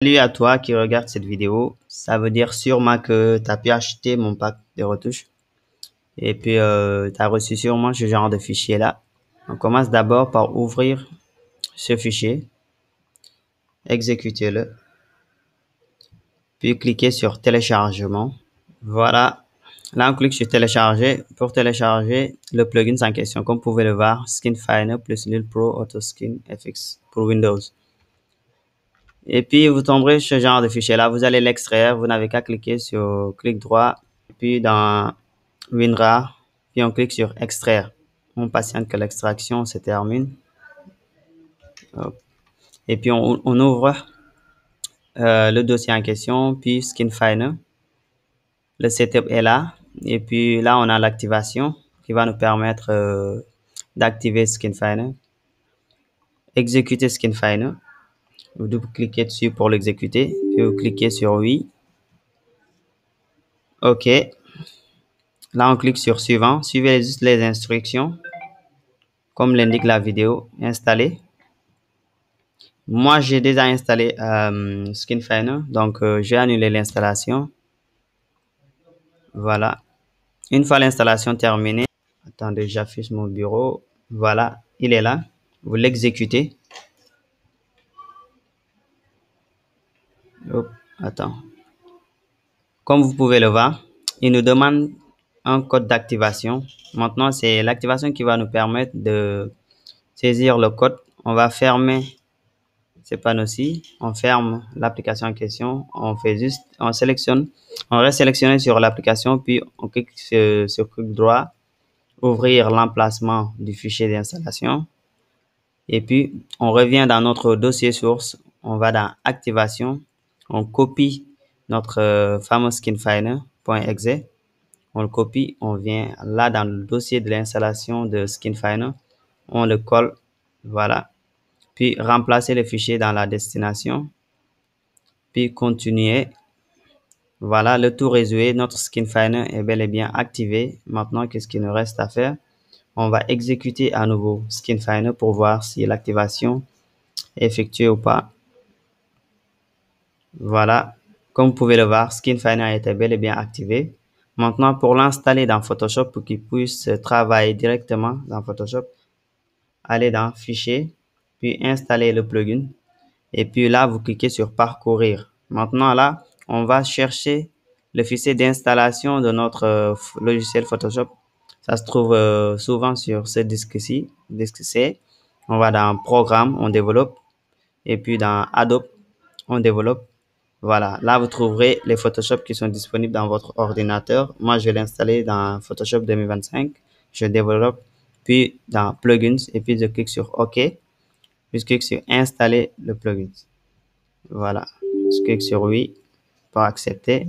Salut à toi qui regarde cette vidéo. Ça veut dire sûrement que tu as pu acheter mon pack de retouches. Et puis, tu as reçu sûrement ce genre de fichier-là. On commence d'abord par ouvrir ce fichier, exécuter-le, puis cliquer sur téléchargement. Voilà. Là, on clique sur télécharger pour télécharger le plugin en question. Comme vous pouvez le voir, SkinFiner plus Lil Pro Auto Skin FX pour Windows. Et puis, vous tomberez ce genre de fichier-là. Vous allez l'extraire. Vous n'avez qu'à cliquer sur clic droit. Puis, dans WinRAR, puis on clique sur extraire. On patiente que l'extraction se termine. Hop. Et puis, on ouvre le dossier en question, puis SkinFiner. Le setup est là. Et puis, là, on a l'activation qui va nous permettre d'activer SkinFiner. Exécuter SkinFiner. Vous double-cliquez dessus pour l'exécuter. Puis, vous cliquez sur oui. OK. Là, on clique sur suivant. Suivez juste les instructions. Comme l'indique la vidéo, installer. Moi, j'ai déjà installé SkinFiner. Donc, je vais annuler l'installation. Voilà. Une fois l'installation terminée, attendez, j'affiche mon bureau. Voilà, il est là. Vous l'exécutez. Hop, attends. Comme vous pouvez le voir, il nous demande un code d'activation. Maintenant, c'est l'activation qui va nous permettre de saisir le code. On va fermer ces panneaux-ci. On ferme l'application en question. On fait juste, on sélectionne, on reste sélectionné sur l'application, puis on clique sur clic droit, ouvrir l'emplacement du fichier d'installation. Et puis, on revient dans notre dossier source. On va dans activation. On copie notre fameux SkinFiner.exe. On le copie. On vient là dans le dossier de l'installation de SkinFiner. On le colle. Voilà. Puis, remplacer le fichier dans la destination. Puis, continuer. Voilà, le tout résumé. Notre SkinFiner est bel et bien activé. Maintenant, qu'est-ce qu'il nous reste à faire? On va exécuter à nouveau SkinFiner pour voir si l'activation est effectuée ou pas. Voilà, comme vous pouvez le voir, SkinFiner a été bel et bien activé. Maintenant, pour l'installer dans Photoshop, pour qu'il puisse travailler directement dans Photoshop, allez dans Fichier, puis installer le plugin. Et puis là, vous cliquez sur Parcourir. Maintenant, là, on va chercher le fichier d'installation de notre logiciel Photoshop. Ça se trouve souvent sur ce disque-ci, disque C. On va dans Programme, on développe. Et puis dans Adobe, on développe. Voilà, là, vous trouverez les Photoshop qui sont disponibles dans votre ordinateur. Moi, je vais l'installer dans Photoshop 2025. Je développe, puis dans Plugins, et puis je clique sur OK. Puis je clique sur Installer le plugin. Voilà, je clique sur Oui pour accepter.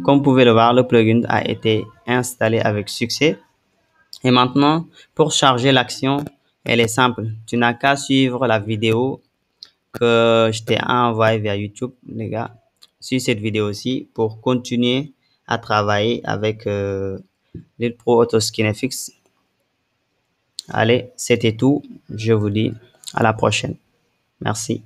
Comme vous pouvez le voir, le plugin a été installé avec succès. Et maintenant, pour charger l'action, elle est simple. Tu n'as qu'à suivre la vidéo que je t'ai envoyée via YouTube, les gars. Suis cette vidéo aussi pour continuer à travailler avec Lil Pro Auto Skin FX. Allez, c'était tout. Je vous dis à la prochaine. Merci.